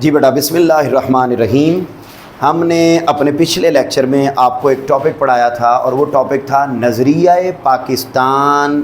جی بیٹا बिस्मिल्लाहिर्रहमानिर्रहीम। हमने अपने पिछले लेक्चर में आपको एक टॉपिक पढ़ाया था और वो टॉपिक था नज़रिया पाकिस्तान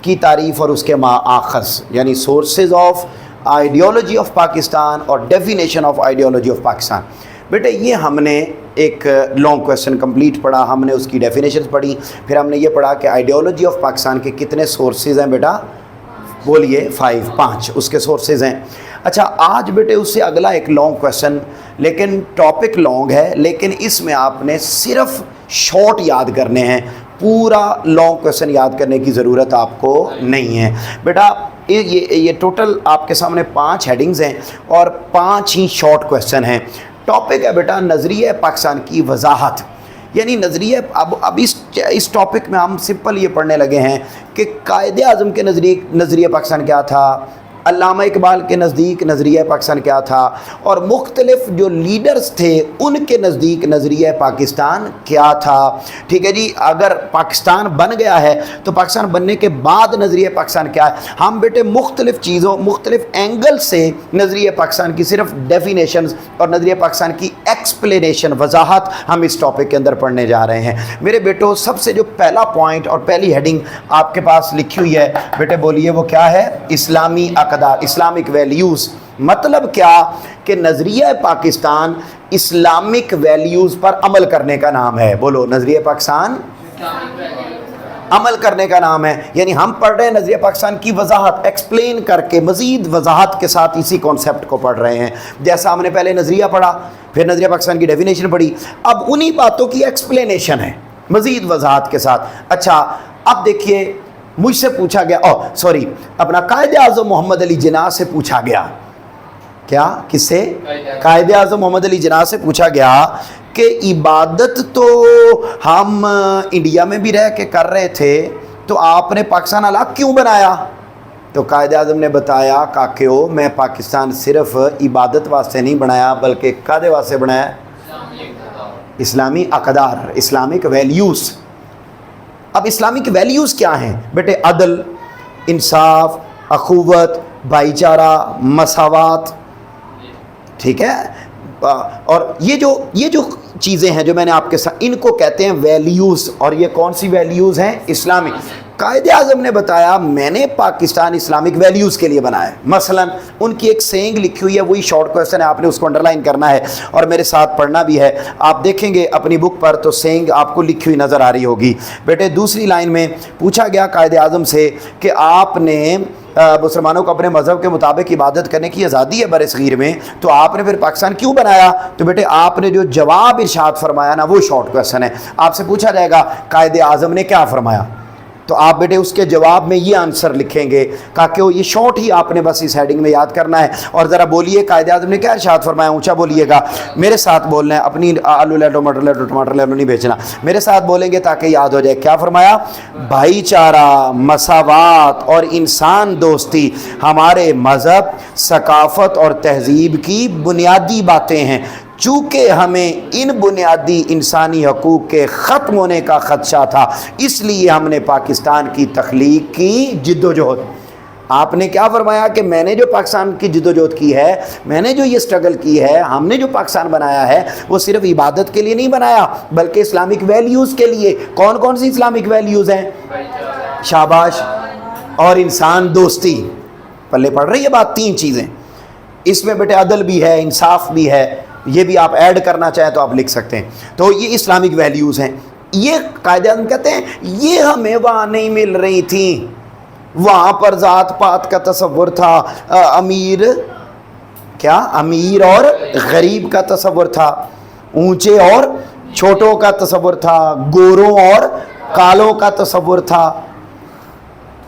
की तारीफ़ और उसके माख़ज़, यानी sources of ideology of Pakistan और definition of ideology of Pakistan. बेटे ये हमने एक लॉन्ग क्वेश्चन कंप्लीट पढ़ा, हमने उसकी डेफिनेशंस पढ़ी, फिर हमने ये पढ़ा कि आइडियोलॉजी ऑफ पाकिस्तान के कितने सोर्सेज हैं बेटा, बोलिए 5 उसके सोर्सेज हैं। अच्छा आज बेटे उससे अगला एक लॉन्ग क्वेश्चन, लेकिन टॉपिक लॉन्ग है, लेकिन इसमें आपने सिर्फ शॉर्ट याद करने हैं, पूरा लॉन्ग क्वेश्चन याद करने की ज़रूरत आपको नहीं है बेटा। ये टोटल आपके सामने 5 हेडिंग्स हैं और 5 ही शॉर्ट क्वेश्चन हैं। टॉपिक है बेटा नज़रिया पाकिस्तान की वजाहत, यानी नज़रिया। अब इस टॉपिक में हम सिंपल ये पढ़ने लगे हैं कि कायदे आज़म के नज़रिया पाकिस्तान क्या था, अल्लामा इकबाल के नज़दीक नज़रिया पाकिस्तान क्या था, और मुख्तलिफ़ जो लीडर्स थे उनके नज़दीक नज़रिया पाकिस्तान क्या था। ठीक है जी, अगर पाकिस्तान बन गया है तो पाकिस्तान बनने के बाद नज़रिया पाकिस्तान क्या है। हम बेटे मुख्तलिफ़ चीज़ों मुख्तलिफ़ एंगल से नज़रिया पाकिस्तान की सिर्फ डेफिनेशंस और नज़रिया पाकिस्तान की एक्सप्लेनेशन, वजाहत हम इस टॉपिक के अंदर पढ़ने जा रहे हैं। मेरे बेटो सबसे जो पहला पॉइंट और पहली हेडिंग आपके पास लिखी हुई है बेटे, बोलिए वो क्या है। इस्लामी अक़दार, इस्लामिक वैल्यूज़। मतलब क्या कि नज़रिया पाकिस्तान इस्लामिक वैल्यूज़ पर अमल करने का नाम है। बोलो, नज़रिया पाकिस्तान अमल करने का नाम है। यानी हम पढ़ रहे हैं नज़रिया पाकिस्तान की वजाहत, एक्सप्लेन करके मज़ीद वजाहत के साथ इसी कॉन्सेप्ट को पढ़ रहे हैं। जैसा हमने पहले नज़रिया पढ़ा, फिर नज़रिया पाकिस्तान की डेफिनेशन पढ़ी, अब उन्हीं बातों की एक्सप्लेनेशन है मज़ीद वजाहत के साथ। अच्छा अब देखिए, मुझसे पूछा गया, अपना कायदे आज़म मोहम्मद अली जिन्ना से पूछा गया, क्या किससे, कायदे आज़म मोहम्मद अली जिन्ना से पूछा गया कि इबादत तो हम इंडिया में भी रह के कर रहे थे, तो आपने पाकिस्तान अलग क्यों बनाया। तो कायदे आज़म ने बताया, काकेओ मैं पाकिस्तान सिर्फ इबादत वास्ते नहीं बनाया बल्कि कादे वास्ते बनाया, इस्लामी अक़दार, इस्लामिक वैल्यूज़। अब इस्लामिक वैल्यूज़ क्या हैं बेटे, अदल, इंसाफ, अखुवत, भाईचारा, मसावात। ठीक है, और ये जो चीज़ें हैं जो मैंने आपके साथ, इनको कहते हैं वैल्यूज़। और ये कौन सी वैल्यूज़ हैं, इस्लामिक। कायदे आज़म ने बताया मैंने पाकिस्तान इस्लामिक वैल्यूज़ के लिए बनाया। मसलन उनकी एक सेइंग लिखी हुई है, वही शॉर्ट क्वेश्चन है, आपने उसको अंडरलाइन करना है और मेरे साथ पढ़ना भी है। आप देखेंगे अपनी बुक पर तो सेइंग आपको लिखी हुई नज़र आ रही होगी। बेटे दूसरी लाइन में पूछा गया कायदे आज़म से कि आपने मुसलमानों को अपने मज़हब के मुताबिक इबादत करने की आज़ादी है बरसगीर में, तो आपने फिर पाकिस्तान क्यों बनाया। तो बेटे आपने जो जवाब इरशाद फरमाया ना, वो शॉर्ट क्वेश्चन है। आपसे पूछा जाएगा कायदे आज़म ने क्या फरमाया, तो आप बेटे उसके जवाब में ये आंसर लिखेंगे। ताकि ये शॉर्ट ही आपने बस इस हेडिंग में याद करना है। और ज़रा बोलिए कायदे आज़म ने क्या इरशाद फरमाया, ऊंचा बोलिएगा, मेरे साथ बोलना है, अपनी आलू ले लो, मटर ले लो, टमाटर ले लो नहीं बेचना, मेरे साथ बोलेंगे ताकि याद हो जाए। क्या फरमाया, भाईचारा, मसावात और इंसान दोस्ती हमारे मज़हब, सकाफ़त और तहज़ीब की बुनियादी बातें हैं। चूँकि हमें इन बुनियादी इंसानी हकूक़ के ख़त्म होने का ख़दशा था, इसलिए हमने पाकिस्तान की तख्लीक की जिद्दोजहद। आपने क्या फरमाया कि मैंने जो पाकिस्तान की जिद्दोजहद की है, मैंने जो ये स्ट्रगल की है, हमने जो पाकिस्तान बनाया है, वो सिर्फ इबादत के लिए नहीं बनाया बल्कि इस्लामिक वैल्यूज़ के लिए। कौन कौन सी इस्लामिक वैल्यूज़ हैं, शाबाश, और इंसान दोस्ती। पल्ले पड़ रही है बात, 3 चीज़ें इसमें बेटे, अदल भी है, इंसाफ भी है, ये भी आप ऐड करना चाहें तो आप लिख सकते हैं। तो ये इस्लामिक वैल्यूज़ हैं। ये कायदे आज़म कहते हैं ये हमें वहाँ नहीं मिल रही थी, वहाँ पर ज़ात पात का तसव्वुर था, अमीर और गरीब का तसव्वुर था, ऊंचे और छोटों का तसव्वुर था, गोरों और कालों का तसव्वुर था।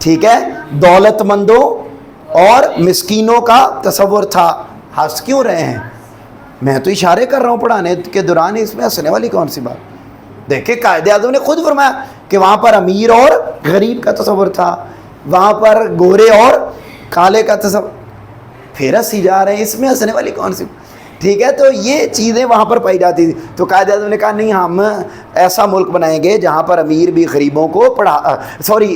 ठीक है, दौलतमंदों और मिस्कीनों का तसव्वुर था। हंस क्यों रहे हैं, मैं तो इशारे कर रहा हूँ पढ़ाने के दौरान, इसमें हंसने वाली कौन सी बात। देखिए कायदे आज़म ने खुद फरमाया कि वहाँ पर अमीर और गरीब का तसव्वुर था, वहाँ पर गोरे और काले का तसव्वुर, फिर हंसी जा रहे हैं, इसमें हंसने वाली कौन सी। ठीक है, तो ये चीज़ें वहाँ पर पाई जाती थी। तो कायदे आज़म ने कहा नहीं, हम ऐसा मुल्क बनाएंगे जहाँ पर अमीर भी गरीबों को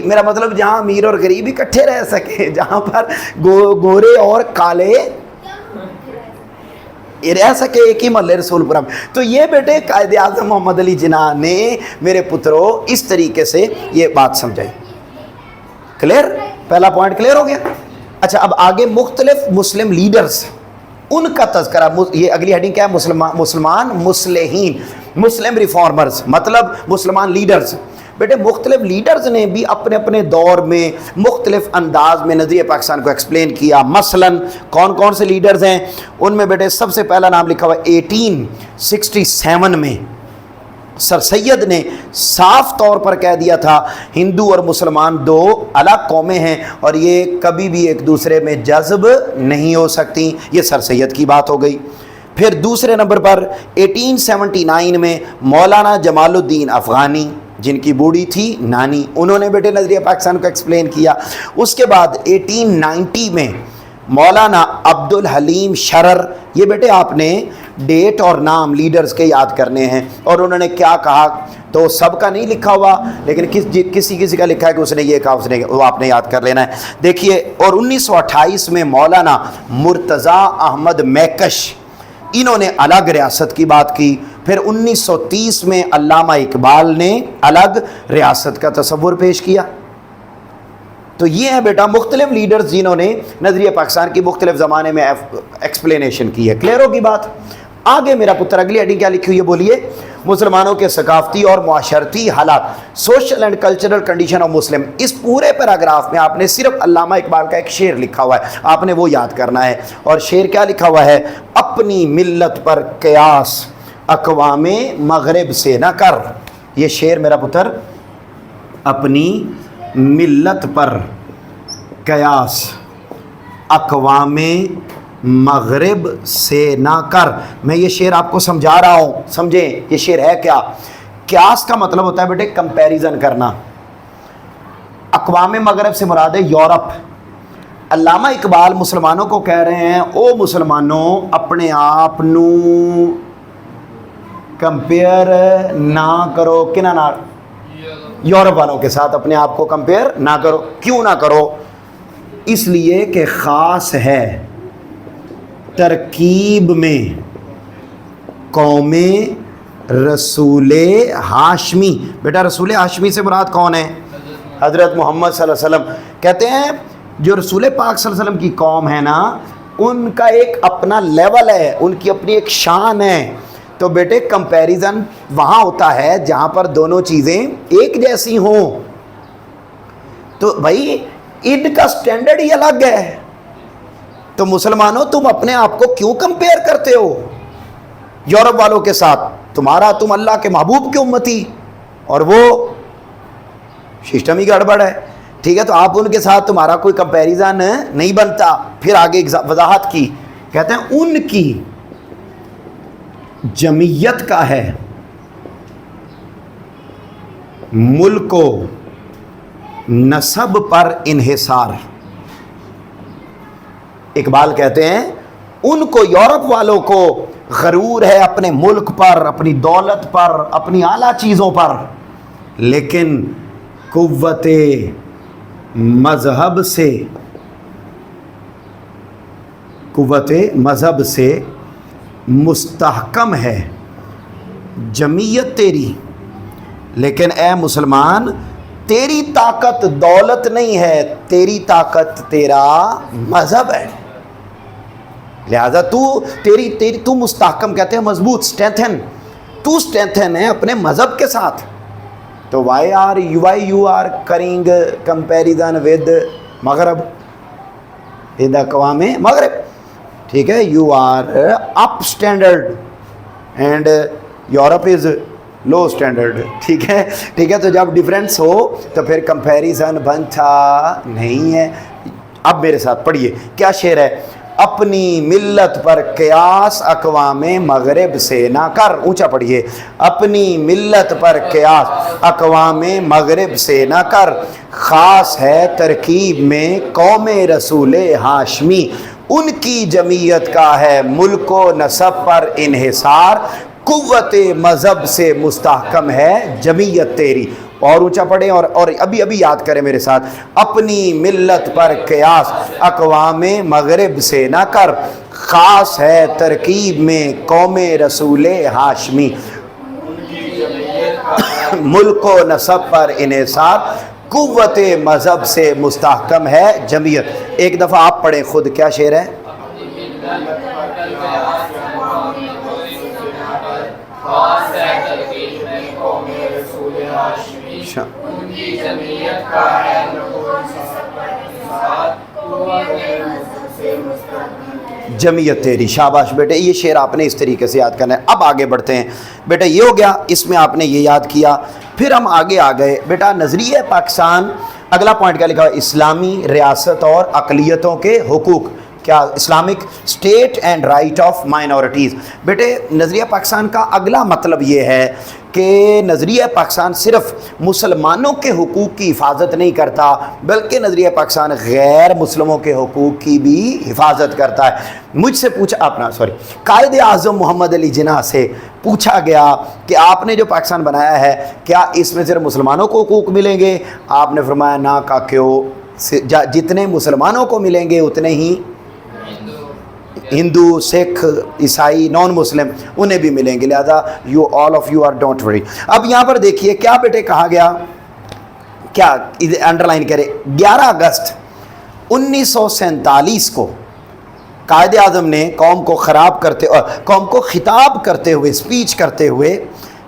मेरा मतलब जहाँ अमीर और गरीब इकट्ठे रह सके, जहाँ पर गोरे और काले रह सके एक ही महल्ले रसूलपुरा में। तो ये बेटे कायदे आज़म मोहम्मद अली जिन्ना ने मेरे पुत्रों इस तरीके से ये बात समझाई। क्लियर, पहला पॉइंट क्लियर हो गया। अच्छा, अब आगे मुख्तलिफ मुस्लिम लीडर्स, उनका तज़किरा, ये अगली हेडिंग क्या है, मुसलमान मुस्लिहीन, मुस्लिम रिफॉर्मर्स मतलब मुसलमान लीडर्स। बेटे मुख्तलिफ लीडर्स ने भी अपने अपने दौर में मुख्तलिफ अंदाज में नज़रिया पाकिस्तान को एक्सप्लेन किया। मसलन कौन कौन से लीडर्स हैं उनमें बेटे सबसे पहला नाम लिखा हुआ 1867 में सर सैयद ने साफ तौर पर कह दिया था हिंदू और मुसलमान दो अलग कौमें हैं और ये कभी भी एक दूसरे में जज्ब नहीं हो सकती। ये सर सैयद की बात हो गई। फिर दूसरे नंबर पर 1879 में मौलाना जमालुद्दीन अफ़गानी, जिनकी बूढ़ी थी नानी, उन्होंने बेटे नज़रिया पाकिस्तान को एक्सप्लेन किया। उसके बाद 1890 में मौलाना अब्दुल हलीम शरर, ये बेटे आपने डेट और नाम लीडर्स के याद करने हैं, और उन्होंने क्या कहा तो सबका नहीं लिखा हुआ, लेकिन किसी का लिखा है कि उसने ये कहा, उसने, वो आपने याद कर लेना है। देखिए, और 1928 में मौलाना मुर्तज़ा अहमद मैकश, इन्होंने अलग रियासत की बात की। फिर 1930 में अल्लामा इकबाल ने अलग रियासत का तसव्वुर पेश किया। तो ये है बेटा मुख्तलिफ लीडर्स जिन्होंने नज़रिया पाकिस्तान की मुख्तलिफ ज़माने में एक्सप्लेनेशन की है। क्लियर होगी बात। आगे मेरा पुत्र अगली हेडिंग क्या लिखी हुई है, बोलिए। मुसलमानों के सकाफती और मुआशरती हालात, social and cultural condition of Muslim. इस पूरे पैराग्राफ में आपने सिर्फ अल्लामा इकबाल का एक शेर लिखा हुआ है, आपने वो याद करना है। और शेर क्या लिखा हुआ है, अपनी मिल्लत पर क़यास अक़वामे मग़रिब से न कर। ये शेर मेरा पुत्र, अपनी मिल्लत पर क़यास अक़वामे मग़रिब से ना कर। मैं ये शेर आपको समझा रहा हूँ, समझें ये शेर है क्या। क़यास का मतलब होता है बेटे कंपैरिजन करना। अक़वामे मग़रिब से मुराद है यूरोप। अल्लामा इकबाल मुसलमानों को कह रहे हैं, ओ मुसलमानों अपने आप नू कंपेयर ना करो, किना ना, यूरोप वालों के साथ अपने आप को कंपेयर ना करो। क्यों ना करो, इसलिए कि ख़ास है तरकीब में कौमे रसूले हाशमी। बेटा रसूले हाशमी से मुराद कौन है, हज़रत मोहम्मद सल्लल्लाहु अलैहि वसल्लम। कहते हैं जो रसूल पाक सल्लल्लाहु अलैहि वसल्लम की कौम है ना, उनका एक अपना लेवल है, उनकी अपनी एक शान है। तो बेटे कंपैरिजन वहाँ होता है जहाँ पर दोनों चीज़ें एक जैसी हों। तो भाई इनका स्टैंडर्ड ही अलग है। तो मुसलमानों तुम अपने आप को क्यों कंपेयर करते हो यूरोप वालों के साथ। तुम अल्लाह के महबूब के उम्मती, और वो सिस्टम ही गड़बड़ है। ठीक है, तो आप उनके साथ तुम्हारा कोई कंपैरिजन नहीं बनता। फिर आगे वजाहत की, कहते हैं उनकी जमीयत का है मुल्को नसब पर इन्हिसार। इकबाल कहते हैं उनको, यूरोप वालों को गरूर है अपने मुल्क पर, अपनी दौलत पर, अपनी आला चीज़ों पर, लेकिन कुव्वते मज़हब से मुस्तहकम है जमीयत तेरी। लेकिन ए मुसलमान, तेरी ताकत दौलत नहीं है, तेरी ताकत तेरा मज़हब है। लिहाजा तू मुस्तहकम कहते हैं मजबूत, स्ट्रेंथन, तू स्ट्रेंथन है अपने मज़हब के साथ। तो why you are caring comparison with मगरब, विद अक़वामे मगरब। ठीक है, you are up standard and Europe is low standard. ठीक है, तो जब डिफरेंस हो तो फिर कंपैरिजन बनता नहीं है। अब मेरे साथ पढ़िए क्या शेर है, अपनी मिल्लत पर क़यास अक़वामे मग़रिब से ना कर। ऊंचा पढ़िए, अपनी मिल्लत पर क़यास अक़वामे मग़रिब से ना कर, ख़ास है तरकीब में कौमे रसूले हाशमी। उनकी जमीयत का है मुल्को नसब पर इन्हिसार, कुव्वते मज़हब से मुस्तहकम है जमीयत तेरी। اور اونچا پڑھیں اور ابھی ابھی یاد کریں میرے ساتھ، اپنی ملت پر قیاس اقوام مغرب سے نہ کر، خاص ہے ترکیب میں قوم رسول ہاشمی، ملک و نسب پر انحصار، قوت مذہب سے مستحکم ہے جمعیت۔ ایک دفعہ آپ پڑھیں خود، کیا شعر ہے؟ جمعیت تیری، شاباش بیٹے، یہ شعر آپ نے اس طریقے سے یاد کرنا ہے۔ اب آگے بڑھتے ہیں بیٹا، یہ ہو گیا، اس میں آپ نے یہ یاد کیا۔ پھر ہم آگے آ گئے بیٹا، نظریہ پاکستان، اگلا پوائنٹ کیا لکھا ہے؟ اسلامی ریاست اور اقلیتوں کے حقوق، کیا؟ Islamic state and right of minorities. بیٹے نظریہ پاکستان کا اگلا مطلب یہ ہے کہ نظریہ پاکستان صرف مسلمانوں کے حقوق کی حفاظت نہیں کرتا، بلکہ نظریہ پاکستان غیر مسلموں کے حقوق کی بھی حفاظت کرتا ہے۔ مجھ سے پوچھا قائد اعظم محمد علی جناح سے پوچھا گیا کہ آپ نے جو پاکستان بنایا ہے کیا اس میں صرف مسلمانوں کو حقوق ملیں گے؟ آپ نے فرمایا نہ، کا کیوں، جتنے مسلمانوں کو ملیں گے اتنے ہی ہندو، سکھ، عیسائی، نان مسلم انہیں بھی ملیں گے، لہذا all of you are don't worry. اب یہاں پر دیکھیے کیا بیٹے کہا گیا، کیا انڈرلائن کرے، 11 اگست 1947 کو قائد اعظم نے قوم کو قوم کو خطاب کرتے ہوئے، اسپیچ کرتے ہوئے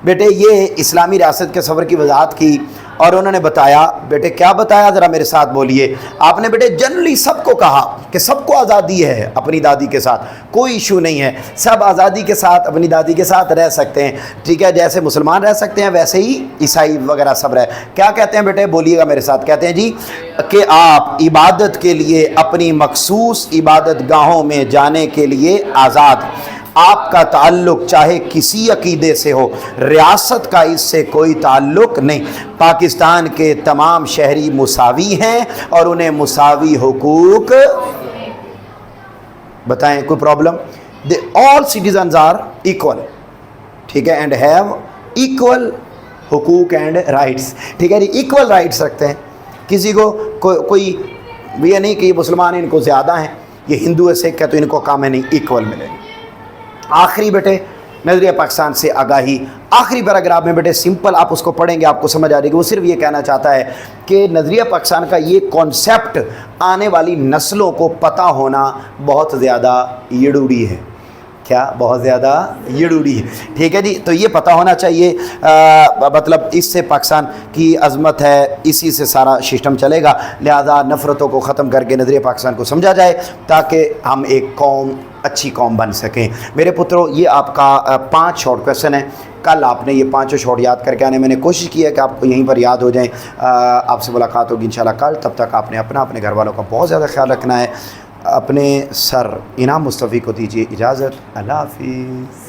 بیٹے یہ اسلامی ریاست کے سفر کی وضاحت کی، اور انہوں نے بتایا، بیٹے کیا بتایا ذرا میرے ساتھ بولیے۔ آپ نے بیٹے جنرلی سب کو کہا کہ سب کو آزادی ہے اپنی دادی کے ساتھ، کوئی ایشو نہیں ہے، سب آزادی کے ساتھ اپنی دادی کے ساتھ رہ سکتے ہیں، ٹھیک ہے، جیسے مسلمان رہ سکتے ہیں ویسے ہی عیسائی وغیرہ سب رہ۔ کیا کہتے ہیں بیٹے، بولیے گا میرے ساتھ، کہتے ہیں جی کہ آپ عبادت کے لیے اپنی مخصوص عبادت گاہوں میں جانے کے لیے آزاد، آپ کا تعلق چاہے کسی عقیدے سے ہو، ریاست کا اس سے کوئی تعلق نہیں، پاکستان کے تمام شہری مساوی ہیں اور انہیں مساوی حقوق، بتائیں کوئی problem? all citizens are equal، ٹھیک ہے، اینڈ ہیو ایکول حقوق اینڈ رائٹس، ٹھیک ہے جی، ایکول رائٹس رکھتے ہیں، کسی کو کوئی یہ نہیں کہ یہ مسلمان ان کو زیادہ ہیں، یہ ہندو ہے، سکھ ہے تو ان کو کام ہے، نہیں، ایکول ملے۔ آخری بیٹے نظریہ پاکستان سے آگاہی، آخری پیراگراف میں بیٹے سمپل آپ اس کو پڑھیں گے آپ کو سمجھ آ جائے گی، وہ صرف یہ کہنا چاہتا ہے کہ نظریہ پاکستان کا یہ کانسیپٹ آنے والی نسلوں کو پتہ ہونا بہت زیادہ ضروری ہے۔ کیا؟ بہت زیادہ ضروری ہے، ٹھیک ہے جی، تو یہ پتہ ہونا چاہیے، مطلب اس سے پاکستان کی عظمت ہے، اسی سے سارا سسٹم چلے گا، لہذا نفرتوں کو ختم کر کے نظریہ پاکستان کو سمجھا جائے تاکہ ہم ایک قوم، اچھی قوم بن سکیں۔ میرے پترو یہ آپ کا 5 شارٹ کویسچن ہیں، کل آپ نے یہ 5 شارٹ یاد کر کے آنے، میں نے کوشش کی ہے کہ آپ کو یہیں پر یاد ہو جائیں۔ آپ سے ملاقات ہوگی انشاءاللہ کل، تب تک آپ نے اپنے گھر والوں کا بہت زیادہ خیال رکھنا ہے۔ اپنے سر انعام مصطفی کو دیجیے اجازت، اللہ حافظ۔